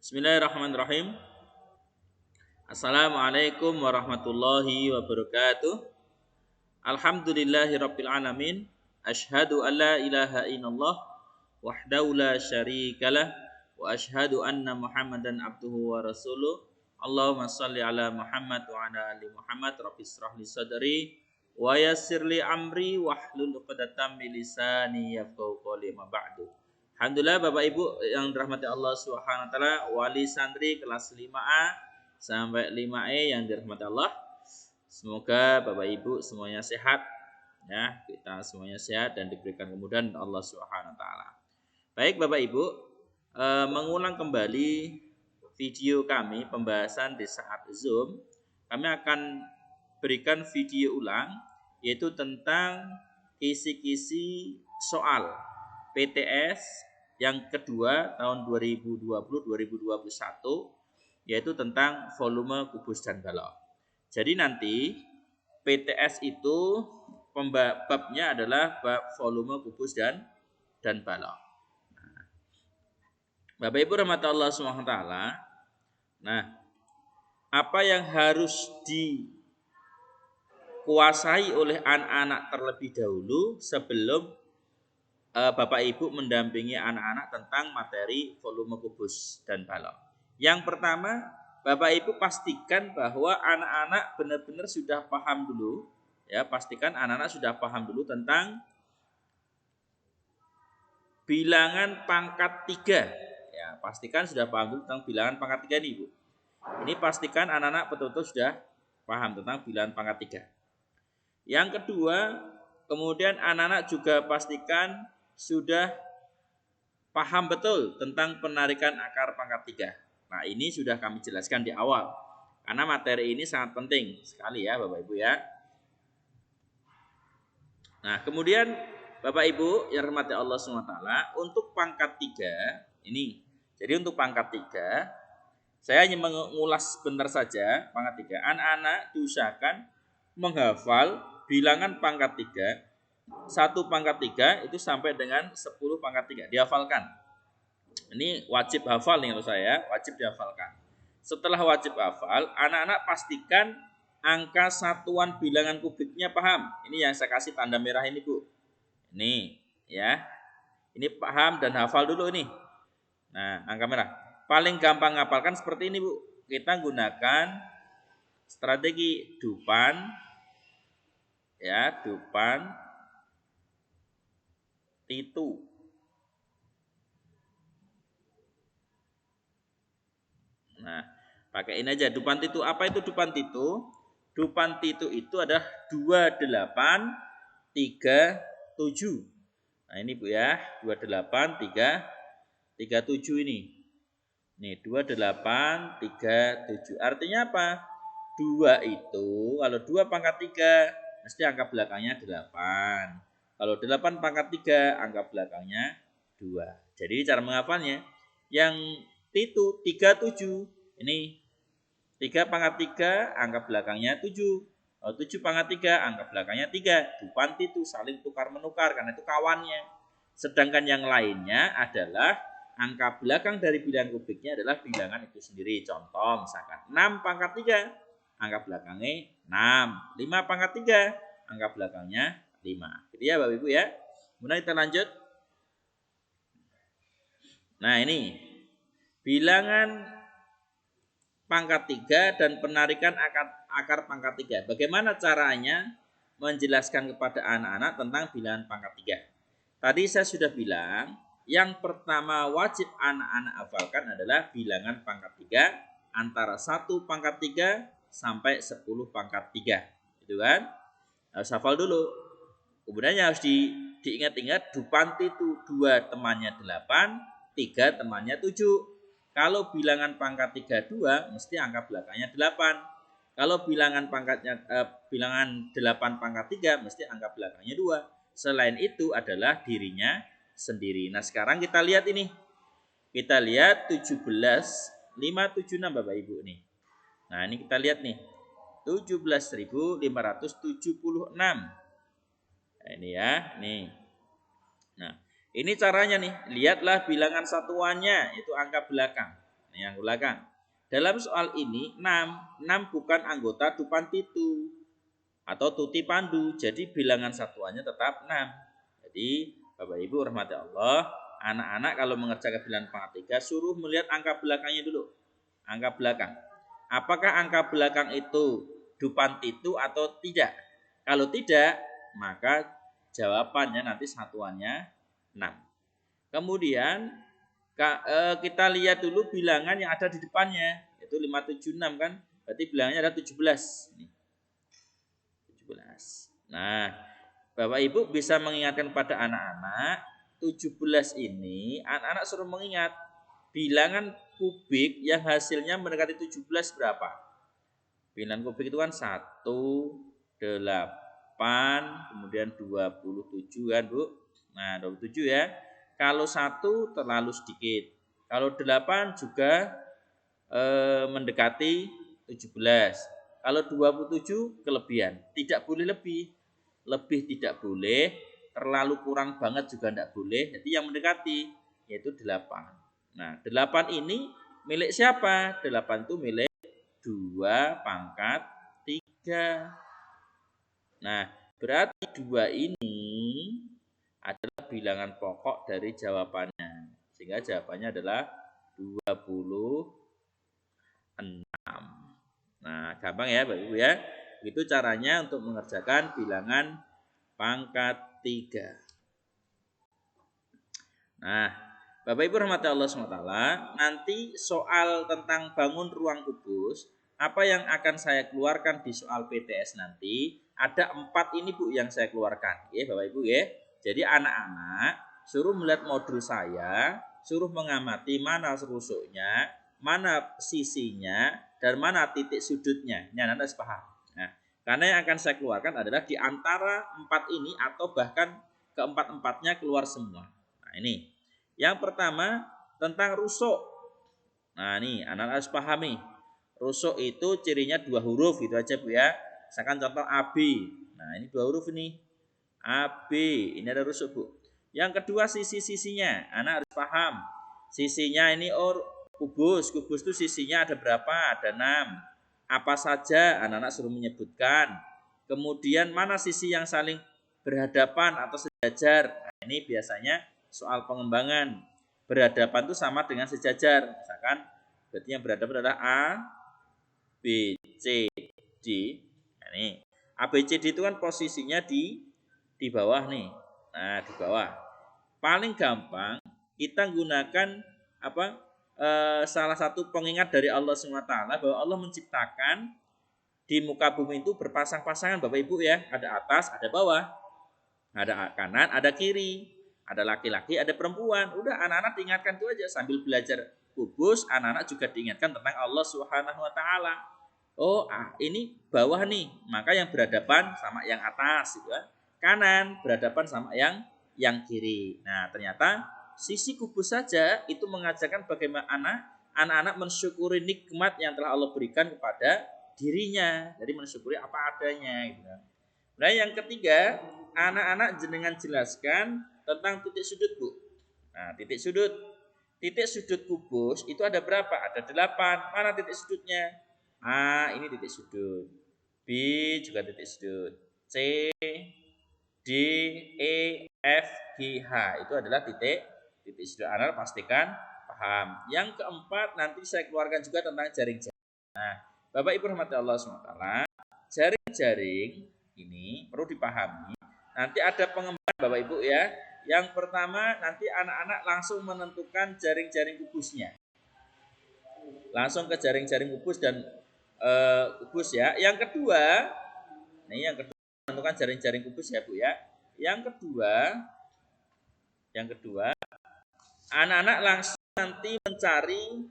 Bismillahirrahmanirrahim. Assalamualaikum warahmatullahi wabarakatuh. Alhamdulillahirabbil alamin. Asyhadu an la ilaha illallah wahdahu la syarikalah wa asyhadu anna Muhammadan abduhu wa rasuluh. Allahumma shalli ala Muhammad wa ala ali Muhammad. Rabbi shrah li sadri wa yassir li amri wahlul 'uqdatam min lisani yafqahu qawli ma ba'du. Alhamdulillah Bapak Ibu yang dirahmati Allah Subhanahu wa taala, wali santri kelas 5A sampai 5E yang dirahmati Allah. Semoga Bapak Ibu semuanya sehat ya, kita semuanya sehat dan diberikan kemudahan Allah Subhanahu wa taala. Baik Bapak Ibu, mengulang kembali video kami pembahasan di saat Zoom. Kami akan berikan video ulang yaitu tentang kisi-kisi soal PTS yang kedua tahun 2020-2021 yaitu tentang volume kubus dan balok. Jadi nanti PTS itu babnya adalah bab volume kubus dan balok. Bapak Ibu rahmati Allah SWT. Nah, apa yang harus dikuasai oleh anak-anak terlebih dahulu sebelum Bapak Ibu mendampingi anak-anak tentang materi volume kubus dan balok. Yang pertama, Bapak Ibu pastikan bahwa anak-anak benar-benar sudah paham dulu, ya, pastikan anak-anak sudah paham dulu tentang bilangan pangkat 3. Ya, pastikan sudah paham dulu tentang bilangan pangkat 3 nih, Bu. Ini pastikan anak-anak betul-betul sudah paham tentang bilangan pangkat 3. Yang kedua, kemudian anak-anak juga pastikan sudah paham betul tentang penarikan akar pangkat 3. Nah, ini sudah kami jelaskan di awal. Karena materi ini sangat penting sekali ya Bapak Ibu ya. Nah, kemudian Bapak Ibu yang dirahmati Allah SWT, untuk pangkat 3 ini. Jadi untuk pangkat 3, saya hanya mengulas sebentar saja pangkat 3. Anak-anak diusahakan menghafal bilangan pangkat 3. 1 pangkat 3 itu sampai dengan 10 pangkat 3 dihafalkan. Ini wajib hafal nih menurut saya, wajib dihafalkan. Setelah wajib hafal, anak-anak pastikan angka satuan bilangan kubiknya paham. Ini yang saya kasih tanda merah ini, Bu. Ini ya. Ini paham dan hafal dulu ini. Nah, angka merah. Paling gampang ngapalkan seperti ini, Bu. Kita gunakan strategi dupan ya, dupan titu. Nah, pakai ini aja dupan titu. Apa itu dupan titu? Dupan titu itu adalah 2837. Nah, ini Bu ya, 28337 ini. Nih, 2837. Artinya apa? 2 itu kalau 2 pangkat 3 mesti angka belakangnya 8. Kalau 8 pangkat 3, angka belakangnya 2. Jadi cara menghafalnya, yang titu 37, ini 3 pangkat 3, angka belakangnya 7. Kalau 7 pangkat 3, angka belakangnya 3. Dupan titu saling tukar-menukar karena itu kawannya. Sedangkan yang lainnya adalah angka belakang dari bilangan kubiknya adalah bilangan itu sendiri. Contoh misalkan 6 pangkat 3, angka belakangnya 6. 5 pangkat 3, angka belakangnya 5. Gitu ya Bapak Ibu ya. Kemudian kita lanjut. Nah, ini bilangan pangkat 3 dan penarikan akar pangkat 3. Bagaimana caranya menjelaskan kepada anak-anak tentang bilangan pangkat 3? Tadi saya sudah bilang, yang pertama wajib anak-anak hafalkan adalah bilangan pangkat 3 antara 1 pangkat 3 sampai 10 pangkat 3. Gitu kan? Harus hafal dulu. Kemudian harus diingat-ingat dupan titu 2 temannya 8, 3 temannya 7. Kalau bilangan pangkat 32 mesti angka belakangnya 8. Kalau bilangan bilangan 8 pangkat 3 mesti angka belakangnya 2. Selain itu adalah dirinya sendiri. Nah, sekarang kita lihat ini. Kita lihat 17.576 Bapak Ibu nih. Nah, ini kita lihat nih. 17.576. Nah, ini ya, nih. Nah, ini caranya nih. Lihatlah bilangan satuannya, itu angka belakang. Ini yang belakang. Dalam soal ini 6 bukan anggota dupan titu atau tuti pandu. Jadi bilangan satuannya tetap 6. Jadi Bapak Ibu rahmati Allah, anak-anak kalau mengerjakan bilangan pangkat 3 suruh melihat angka belakangnya dulu. Angka belakang. Apakah angka belakang itu dupan titu atau tidak? Kalau tidak, maka jawabannya nanti satuannya 6. Kemudian kita lihat dulu bilangan yang ada di depannya, yaitu 576 kan, berarti bilangannya ada 17. 17. Nah, Bapak Ibu bisa mengingatkan pada anak-anak, 17 ini anak-anak suruh mengingat bilangan kubik yang hasilnya mendekati 17 berapa? Bilangan kubik itu kan 1, 8, kemudian 27 kan Bu. Nah 27 ya. Kalau 1 terlalu sedikit. Kalau 8 juga mendekati 17. Kalau 27 kelebihan. Tidak boleh lebih. Lebih tidak boleh. Terlalu kurang banget juga tidak boleh. Jadi yang mendekati yaitu 8. Nah 8 ini milik siapa? 8 itu milik 2 pangkat 3. Nah berarti 2 ini adalah bilangan pokok dari jawabannya. Sehingga jawabannya adalah 26. Nah, gampang ya Bapak Ibu ya. Itu caranya untuk mengerjakan bilangan pangkat 3. Nah, Bapak Ibu rahmati Allah SWT, nanti soal tentang bangun ruang kubus, apa yang akan saya keluarkan di soal PTS nanti, ada 4 ini Bu yang saya keluarkan. Ya Bapak Ibu ya. Jadi anak-anak suruh melihat modul saya, suruh mengamati mana rusuknya, mana sisinya, dan mana titik sudutnya. Ini anak-anak harus paham. Nah, karena yang akan saya keluarkan adalah di antara 4 ini atau bahkan keempat-empatnya keluar semua. Nah ini. Yang pertama tentang rusuk. Nah ini anak-anak harus pahami. Rusuk itu cirinya 2 huruf gitu aja Bu ya. Misalkan contoh AB. Nah ini 2 huruf ini. AB, ini ada rusuk Bu. Yang kedua sisi-sisinya, anak harus paham. Sisinya ini kubus itu sisinya ada berapa? Ada 6. Apa saja anak-anak suruh menyebutkan. Kemudian mana sisi yang saling berhadapan atau sejajar? Nah, ini biasanya soal pengembangan. Berhadapan itu sama dengan sejajar. Misalkan berarti yang berhadapan adalah A, B, C, D. Nah, ini A, B, C, D itu kan posisinya di bawah nih. Nah, di bawah. Paling gampang kita gunakan salah satu pengingat dari Allah SWT bahwa Allah menciptakan di muka bumi itu berpasang-pasangan Bapak Ibu ya. Ada atas, ada bawah. Ada kanan, ada kiri. Ada laki-laki, ada perempuan. Udah anak-anak diingatkan itu aja sambil belajar kubus, anak-anak juga diingatkan tentang Allah Subhanahu wa taala. Oh, ini bawah nih, maka yang berhadapan sama yang atas gitu kan. Kanan berhadapan sama yang kiri. Nah, ternyata sisi kubus saja itu mengajarkan bagaimana anak-anak mensyukuri nikmat yang telah Allah berikan kepada dirinya. Jadi mensyukuri apa adanya gitu. Nah, yang ketiga, anak-anak jenengan jelaskan tentang titik sudut, Bu. Nah, titik sudut. Titik sudut kubus itu ada berapa? Ada 8. Mana titik sudutnya? A, ini titik sudut. B juga titik sudut. C, D, E, F, G, H itu adalah titik sudut. Anda pastikan paham. Yang keempat nanti saya keluarkan juga tentang jaring-jaring. Nah, Bapak Ibu rahmati Allah SWT, jaring-jaring ini perlu dipahami. Nanti ada pengembangan Bapak Ibu ya. Yang pertama nanti anak-anak langsung menentukan jaring-jaring kubusnya. Langsung ke jaring-jaring kubus dan kubus ya. Yang kedua, menentukan jaring-jaring kubus ya Bu ya. Yang kedua, anak-anak langsung nanti mencari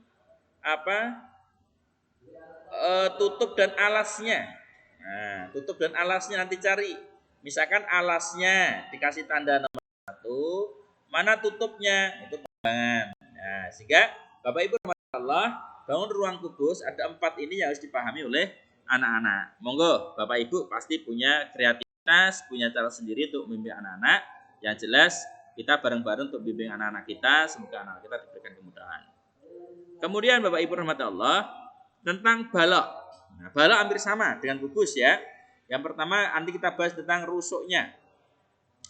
tutup dan alasnya. Nah, tutup dan alasnya nanti cari. Misalkan alasnya dikasih tanda nomor 1, mana tutupnya? Itu pengembangan. Nah, sehingga Bapak Ibu Allah, bangun ruang kubus ada 4 ini yang harus dipahami oleh anak-anak. Monggo Bapak Ibu pasti punya kreativitas, punya cara sendiri untuk membimbing anak-anak. Yang jelas kita bareng-bareng untuk membimbing anak-anak kita, semoga anak-anak kita diberikan kemudahan. Kemudian Bapak Ibu rahmat Allah, tentang balok. Nah, balok hampir sama dengan kubus ya. Yang pertama nanti kita bahas tentang rusuknya.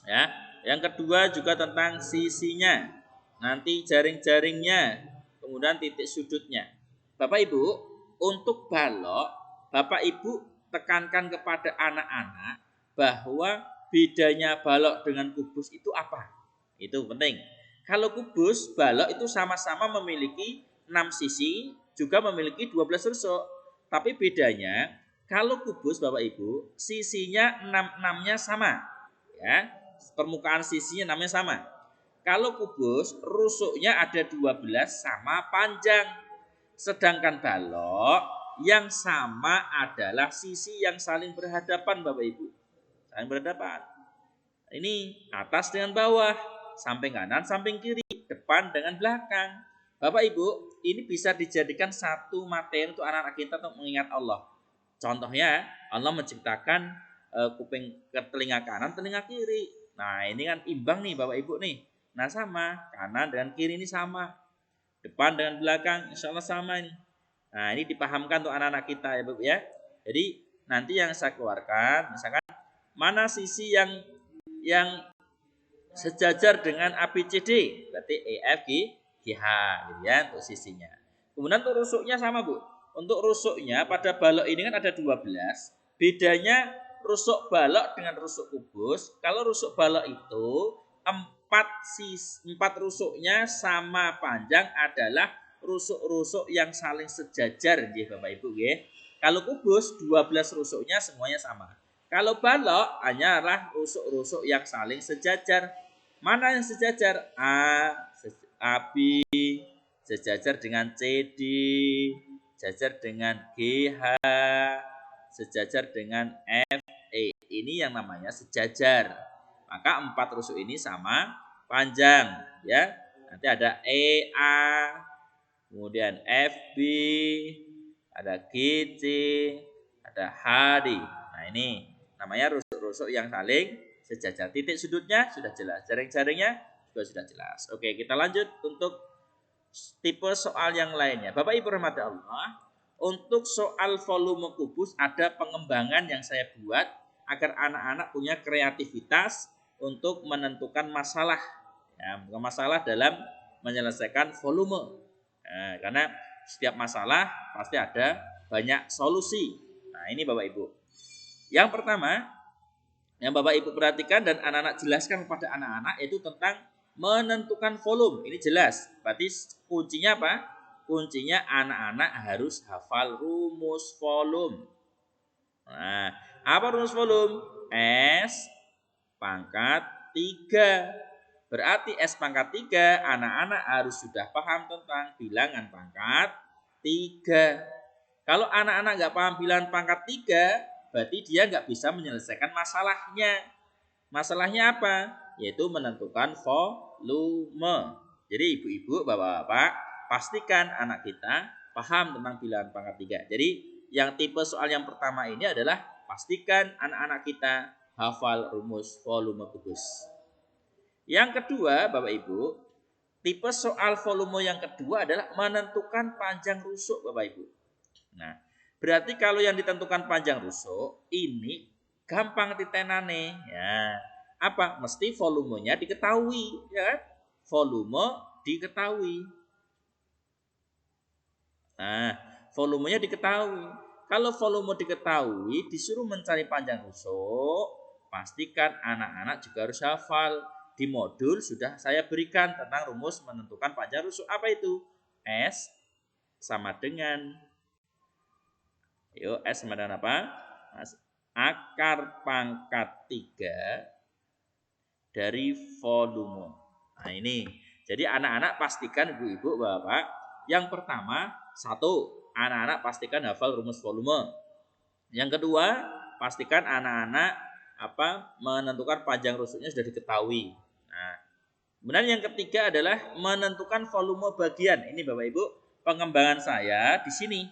Ya. Yang kedua juga tentang sisinya. Nanti jaring-jaringnya, kemudian titik sudutnya. Bapak Ibu, untuk balok, Bapak Ibu tekankan kepada anak-anak bahwa bedanya balok dengan kubus itu apa? Itu penting. Kalau kubus, balok itu sama-sama memiliki 6 sisi, juga memiliki 12 rusuk. Tapi bedanya, kalau kubus Bapak Ibu, sisinya 6-6-nya sama. Ya, permukaan sisinya namanya sama. Kalau kubus, rusuknya ada 12 sama panjang. Sedangkan balok yang sama adalah sisi yang saling berhadapan Bapak Ibu. Saling berhadapan. Ini atas dengan bawah, samping kanan, samping kiri, depan dengan belakang. Bapak Ibu, ini bisa dijadikan satu materi untuk anak-anak kita untuk mengingat Allah. Contohnya, Allah menciptakan kuping ke telinga kanan, telinga kiri. Nah, ini kan imbang nih Bapak Ibu nih. Nah, sama, kanan dengan kiri ini sama. Depan dengan belakang, insya Allah sama ini. Nah, ini dipahamkan untuk anak-anak kita ya Bapak ya. Jadi, nanti yang saya keluarkan, misalkan mana sisi yang sejajar dengan ABCD, berarti EF GH gitu ya untuk sisinya. Kemudian untuk rusuknya sama Bu. Untuk rusuknya pada balok ini kan ada 12. Bedanya rusuk balok dengan rusuk kubus. Kalau rusuk balok itu 4 rusuknya sama panjang adalah rusuk-rusuk yang saling sejajar nggih Bapak Ibu nggih. Kalau kubus 12 rusuknya semuanya sama. Kalau balok hanyalah rusuk-rusuk yang saling sejajar. Mana yang sejajar? AB sejajar dengan CD, sejajar dengan GH, sejajar dengan FE. Ini yang namanya sejajar. Maka 4 rusuk ini sama panjang, ya. Nanti ada EA, kemudian FB, ada GC, ada HD. Nah, ini namanya rusuk-rusuk yang saling sejajar. Titik sudutnya sudah jelas, jaring-jaringnya juga sudah jelas. Oke, kita lanjut untuk tipe soal yang lainnya. Bapak Ibu rahmati Allah, untuk soal volume kubus ada pengembangan yang saya buat agar anak-anak punya kreativitas untuk menentukan masalah. Ya, masalah dalam menyelesaikan volume. Nah, karena setiap masalah pasti ada banyak solusi. Nah, ini Bapak Ibu. Yang pertama, yang Bapak Ibu perhatikan dan anak-anak jelaskan kepada anak-anak itu tentang menentukan volume. Ini jelas. Berarti kuncinya apa? Kuncinya anak-anak harus hafal rumus volume. Nah, apa rumus volume? S pangkat 3. Berarti S pangkat 3, anak-anak harus sudah paham tentang bilangan pangkat 3. Kalau anak-anak nggak paham bilangan pangkat 3, berarti dia nggak bisa menyelesaikan masalahnya. Masalahnya apa? Yaitu menentukan volume. Jadi ibu-ibu, bapak-bapak, pastikan anak kita paham tentang bilangan pangkat 3. Jadi yang tipe soal yang pertama ini adalah pastikan anak-anak kita hafal rumus volume kubus. Yang kedua, Bapak Ibu, tipe soal volume yang kedua adalah menentukan panjang rusuk, Bapak Ibu. Nah, berarti kalau yang ditentukan panjang rusuk ini gampang ditenane, ya. Apa? Mesti volumenya diketahui, ya kan? Volume diketahui. Nah, volumenya diketahui. Kalau volume diketahui, disuruh mencari panjang rusuk, pastikan anak-anak juga harus hafal. Di modul sudah saya berikan tentang rumus menentukan panjang rusuk. Apa itu? S sama dengan S sama dengan apa? Akar pangkat 3 dari volume. Nah, ini. Jadi anak-anak pastikan ibu-ibu, bapak. Yang pertama, anak-anak pastikan hafal rumus volume. Yang kedua, pastikan anak-anak menentukan panjang rusuknya sudah diketahui. Nah, kemudian yang ketiga adalah menentukan volume bagian. Ini Bapak Ibu, pengembangan saya di sini.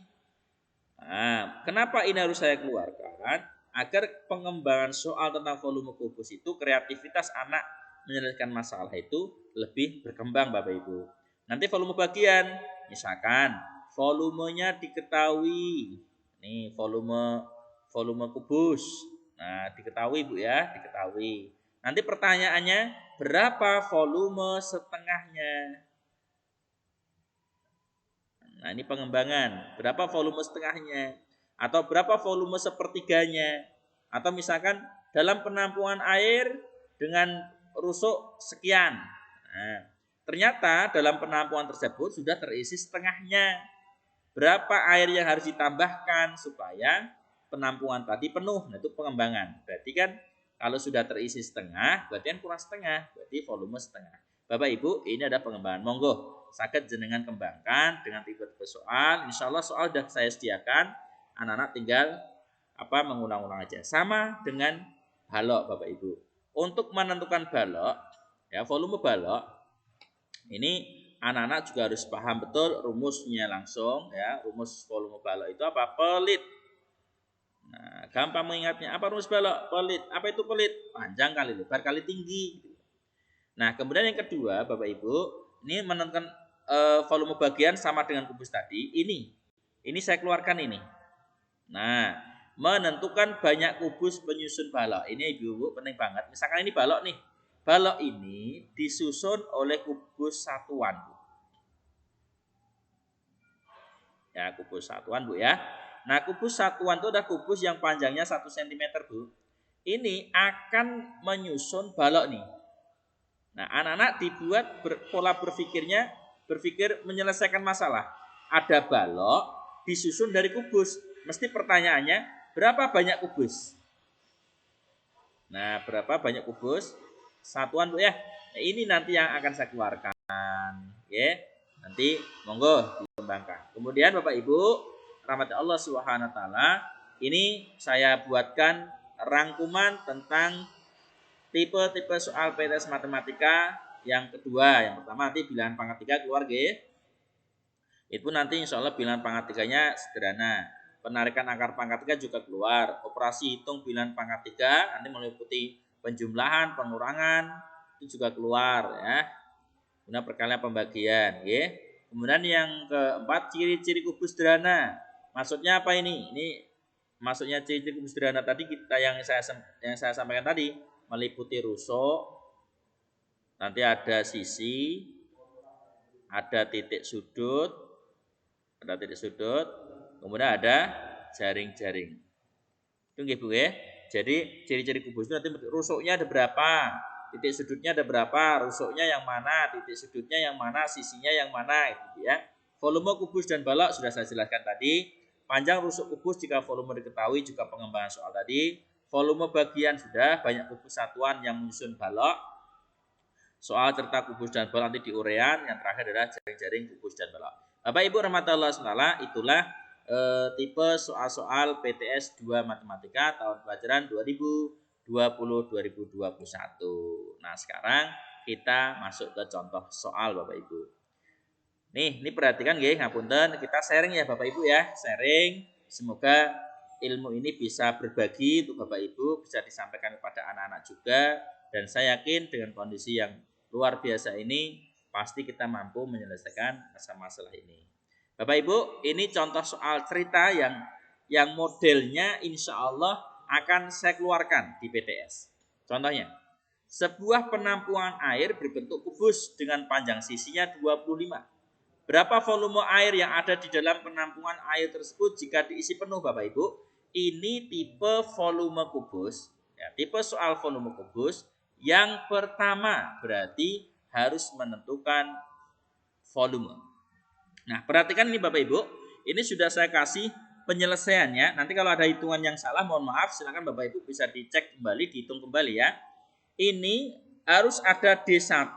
Nah, kenapa ini harus saya keluarkan? Agar pengembangan soal tentang volume kubus itu kreativitas anak menyelesaikan masalah itu lebih berkembang Bapak Ibu. Nanti volume bagian, misalkan volumenya diketahui. Nih volume kubus. Nah, diketahui Bu ya, diketahui. Nanti pertanyaannya, berapa volume setengahnya? Nah, ini pengembangan. Berapa volume setengahnya? Atau berapa volume sepertiganya? Atau misalkan dalam penampungan air dengan rusuk sekian. Nah, ternyata dalam penampungan tersebut sudah terisi setengahnya. Berapa air yang harus ditambahkan supaya penampungan tadi penuh? Nah, itu pengembangan. Berarti kan kalau sudah terisi setengah, berarti kan kurang setengah. Berarti volume setengah. Bapak Ibu, ini ada pengembangan. Monggo, saged jenengan kembangkan dengan tipe-tipe soal. Insya Allah soal sudah saya sediakan. Anak-anak tinggal mengulang-ulang aja. Sama dengan balok Bapak Ibu. Untuk menentukan balok, ya volume balok, ini anak-anak juga harus paham betul rumusnya langsung ya. Rumus volume balok itu apa? Pelit. Nah, gampang mengingatnya. Apa rumus balok? Pelit. Apa itu pelit? Panjang kali lebar kali tinggi. Nah, kemudian yang kedua, Bapak Ibu, ini menentukan volume bagian sama dengan kubus tadi. Ini saya keluarkan ini. Nah, menentukan banyak kubus penyusun balok. Ini Ibu penting banget. Misalkan ini balok nih. Balok ini disusun oleh kubus satuan. Ya, kubus satuan Bu ya. Nah, kubus satuan itu ada kubus yang panjangnya 1 cm Bu. Ini akan menyusun balok nih. Nah, anak-anak dibuat pola berpikir menyelesaikan masalah. Ada balok disusun dari kubus. Mesti pertanyaannya, berapa banyak kubus? Nah, berapa banyak kubus? Satuan Bu ya. Nah, ini nanti yang akan saya keluarkan. Ya. Nanti monggo dikembangkan. Kemudian Bapak Ibu, rahmat Allah Subhanahu wa taala, ini saya buatkan rangkuman tentang tipe-tipe soal PTS matematika yang kedua. Yang pertama nanti bilangan pangkat 3 keluar nggih. Itu nanti insya Allah bilangan pangkat 3-nya sederhana. Penarikan akar pangkat 3 juga keluar. Operasi hitung bilangan pangkat 3 nanti meliputi penjumlahan, pengurangan, itu juga keluar ya. Kemudian perkalian pembagian, ya. Kemudian yang keempat, ciri-ciri kubus sederhana. Maksudnya apa ini? Ini maksudnya ciri-ciri kubus sederhana tadi kita yang saya sampaikan tadi meliputi rusuk, nanti ada sisi, ada titik sudut, kemudian ada jaring-jaring. Itu nggih Bu ya. Jadi ciri-ciri kubus itu nanti rusuknya ada berapa? Titik sudutnya ada berapa, rusuknya yang mana, titik sudutnya yang mana, sisinya yang mana, gitu ya. Volume kubus dan balok sudah saya jelaskan tadi. Panjang rusuk kubus jika volume diketahui juga pengembangan soal tadi. Volume bagian sudah, banyak kubus satuan yang menyusun balok. Soal serta kubus dan balok nanti diurean. Yang terakhir adalah jaring-jaring kubus dan balok. Bapak Ibu rahmatullah SWT, itulah tipe soal-soal PTS 2 Matematika tahun pelajaran 2020-2021. Nah, sekarang kita masuk ke contoh soal Bapak Ibu. Nih, ini perhatikan nggih, ngapunten, kita sharing ya Bapak Ibu ya, sharing. Semoga ilmu ini bisa berbagi untuk Bapak Ibu, bisa disampaikan kepada anak-anak juga, dan saya yakin dengan kondisi yang luar biasa ini pasti kita mampu menyelesaikan masalah ini. Bapak Ibu, ini contoh soal cerita yang modelnya insya Allah akan saya keluarkan di PTS. Contohnya, sebuah penampungan air berbentuk kubus dengan panjang sisinya 25. Berapa volume air yang ada di dalam penampungan air tersebut jika diisi penuh Bapak Ibu? Ini tipe volume kubus, ya, tipe soal volume kubus. Yang pertama berarti harus menentukan volume. Nah, perhatikan ini Bapak Ibu, ini sudah saya kasih penyelesaiannya. Nanti kalau ada hitungan yang salah, mohon maaf, silakan Bapak Ibu bisa dicek kembali, dihitung kembali ya. Ini harus ada D1,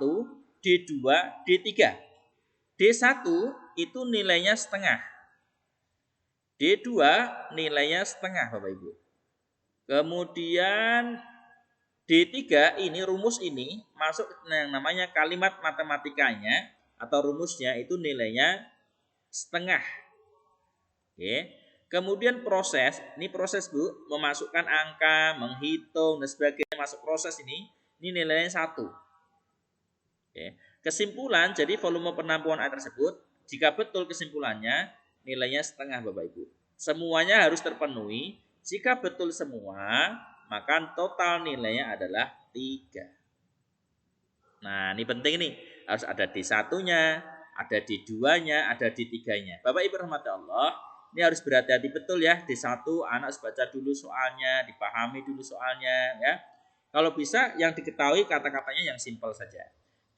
D2, D3. D1 itu nilainya setengah. D2 nilainya setengah Bapak Ibu. Kemudian D3 ini rumus ini masuk yang namanya kalimat matematikanya atau rumusnya itu nilainya setengah. Oke. Kemudian proses, ini proses Bu, memasukkan angka, menghitung dan sebagainya, masuk proses ini nilainya 1. Oke. Kesimpulan, jadi volume penampungan air tersebut, jika betul kesimpulannya, nilainya setengah Bapak Ibu. Semuanya harus terpenuhi. Jika betul semua, maka total nilainya adalah 3. Nah, ini penting nih. Harus ada di satunya, ada di duanya, ada di tiganya. Bapak Ibu rahmati Allah, ini harus berhati-hati betul ya. Di satu, anak harus baca dulu soalnya, dipahami dulu soalnya ya. Kalau bisa yang diketahui kata-katanya yang simpel saja.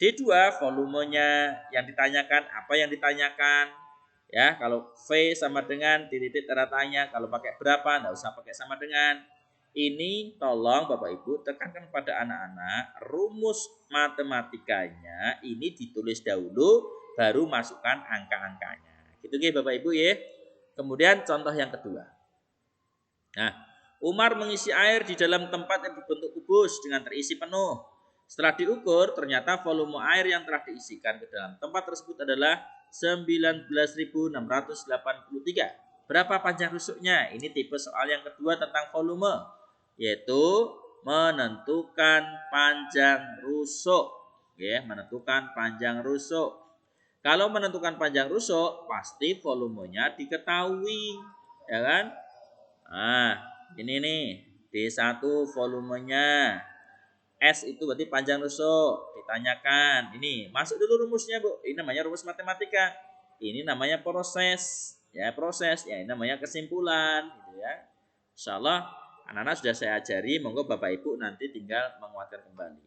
D2 volumenya yang ditanyakan, apa yang ditanyakan. Ya, kalau V sama dengan titik tanda tanya, kalau pakai berapa enggak usah pakai sama dengan. Ini tolong Bapak Ibu tekankan pada anak-anak, rumus matematikanya ini ditulis dahulu baru masukkan angka-angkanya. Gitu ya Bapak Ibu ya. Kemudian contoh yang kedua. Nah, Umar mengisi air di dalam tempat yang dibentuk kubus dengan terisi penuh. Setelah diukur, ternyata volume air yang telah diisikan ke dalam tempat tersebut adalah 19.683. Berapa panjang rusuknya? Ini tipe soal yang kedua tentang volume, yaitu menentukan panjang rusuk. Ya, menentukan panjang rusuk. Kalau menentukan panjang rusuk, pasti volumenya diketahui, ya kan? Nah, ini nih, D1 volumenya. S itu berarti panjang rusuk. Ditanyakan. Ini, masuk dulu rumusnya, Bu. Ini namanya rumus matematika. Ini namanya proses. Ya, proses. Ya, ini namanya kesimpulan, gitu ya. Insyaallah anak-anak sudah saya ajari, monggo Bapak Ibu nanti tinggal menguatkan kembali.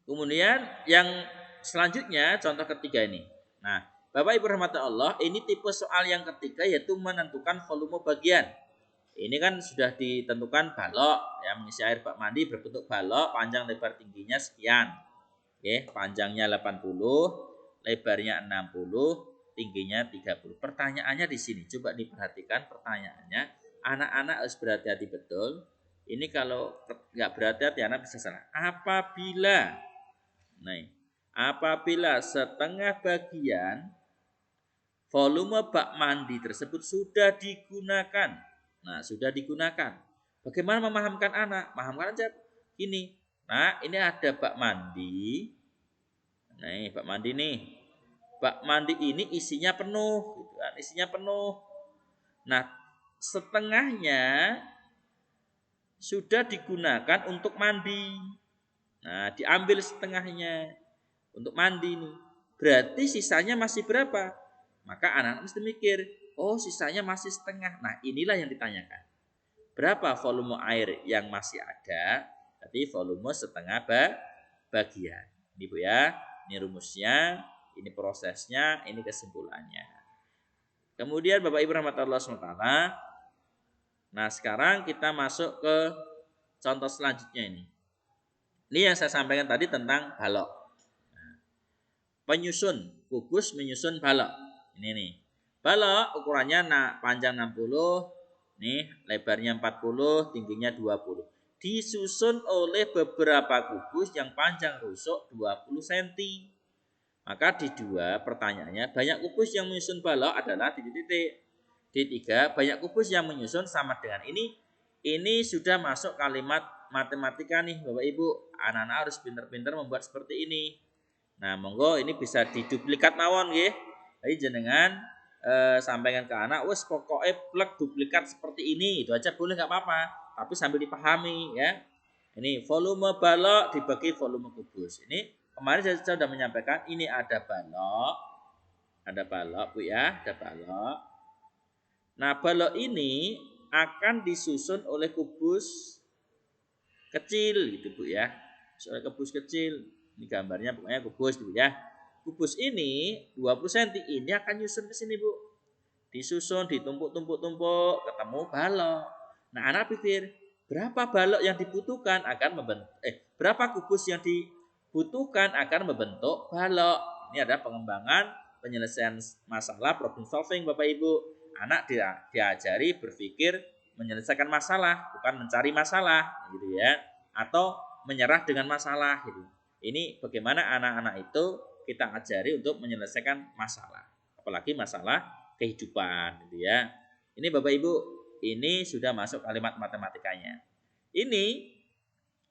Kemudian yang selanjutnya contoh ketiga ini. Nah, Bapak Ibu rahmati Allah, ini tipe soal yang ketiga yaitu menentukan volume bagian. Ini kan sudah ditentukan balok, ya, mengisi air bak mandi berbentuk balok, panjang lebar tingginya sekian. Oke, panjangnya 80, lebarnya 60, tingginya 30. Pertanyaannya di sini, coba diperhatikan pertanyaannya. Anak-anak harus berhati-hati betul. Ini kalau nggak berhati-hati anak bisa salah. Apabila setengah bagian volume bak mandi tersebut sudah digunakan. Nah, sudah digunakan. Bagaimana memahamkan anak? Mahamkan aja ini. Nah, ini ada bak mandi. Nah, ini bak mandi nih. Bak mandi ini isinya penuh, gitu kan? Isinya penuh. Nah, setengahnya sudah digunakan untuk mandi. Nah, diambil setengahnya untuk mandi nih. Berarti sisanya masih berapa? Maka anak-anak mesti mikir, oh sisanya masih setengah. Nah, inilah yang ditanyakan. Berapa volume air yang masih ada? Tapi volume setengah bagian. Ini Bu ya, ini rumusnya, ini prosesnya, ini kesimpulannya. Kemudian Bapak Ibu rahmatullah SWT. Nah, sekarang kita masuk ke contoh selanjutnya ini. Ini yang saya sampaikan tadi tentang balok. Penyusun, kubus menyusun balok. Ini nih. Balok ukurannya panjang 60, nih lebarnya 40, tingginya 20. Disusun oleh beberapa kubus yang panjang rusuk 20 cm. Maka di 2 pertanyaannya, banyak kubus yang menyusun balok adalah titik-titik. D3, banyak kubus yang menyusun sama dengan ini. Ini sudah masuk kalimat matematika nih Bapak Ibu. Anak-anak harus pintar-pintar membuat seperti ini. Nah, monggo ini bisa diduplikat mawon nggih. Jadi jenengan sampaikan ke anak, wes pokoknya plek duplikat seperti ini. Itu aja boleh nggak apa-apa, tapi sambil dipahami ya. Ini volume balok dibagi volume kubus. Ini kemarin saya sudah menyampaikan ini ada balok. Ada balok Bu ya, ada balok. Nah, balok ini akan disusun oleh kubus kecil gitu Bu ya. Oleh kubus kecil. Ini gambarnya pokoknya kubus Bu ya. Kubus ini 20 cm ini akan nyusun ke sini Bu. Disusun, ditumpuk-tumpuk-tumpuk, ketemu balok. Nah, anak pikir, berapa balok yang dibutuhkan akan membentuk berapa kubus yang dibutuhkan akan membentuk balok. Ini ada pengembangan penyelesaian masalah problem solving Bapak Ibu. Anak diajari berpikir menyelesaikan masalah, bukan mencari masalah gitu ya, atau menyerah dengan masalah gitu. Ini bagaimana anak-anak itu kita ajari untuk menyelesaikan masalah, apalagi masalah kehidupan gitu ya. Ini Bapak Ibu, ini sudah masuk kalimat matematikanya. Ini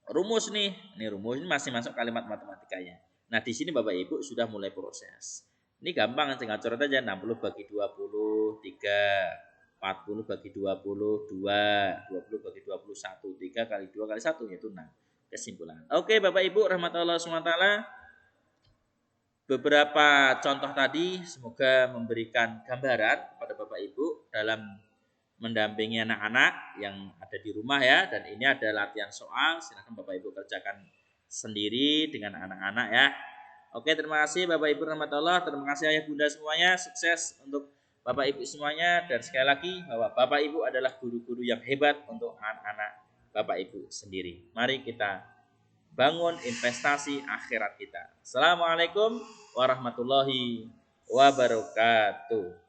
rumus nih, ini rumus ini masih masuk kalimat matematikanya. Nah, di sini Bapak Ibu sudah mulai proses. Ini gampang, tinggal coret aja 60 bagi 20, 3. 40 bagi 20, 2. 20 bagi 21, 3 kali 2 kali 1 yaitu 6. Kesimpulan. Oke, Bapak Ibu rahmatullah SWT. Beberapa contoh tadi semoga memberikan gambaran kepada Bapak Ibu dalam mendampingi anak-anak yang ada di rumah ya. Dan ini ada latihan soal, silakan Bapak Ibu kerjakan sendiri dengan anak-anak ya. Oke, terima kasih Bapak Ibu rahmatullah, terima kasih ayah bunda semuanya, sukses untuk Bapak Ibu semuanya, dan sekali lagi bahwa Bapak Ibu adalah guru-guru yang hebat untuk anak-anak Bapak Ibu sendiri. Mari kita bangun investasi akhirat kita. Assalamualaikum warahmatullahi wabarakatuh.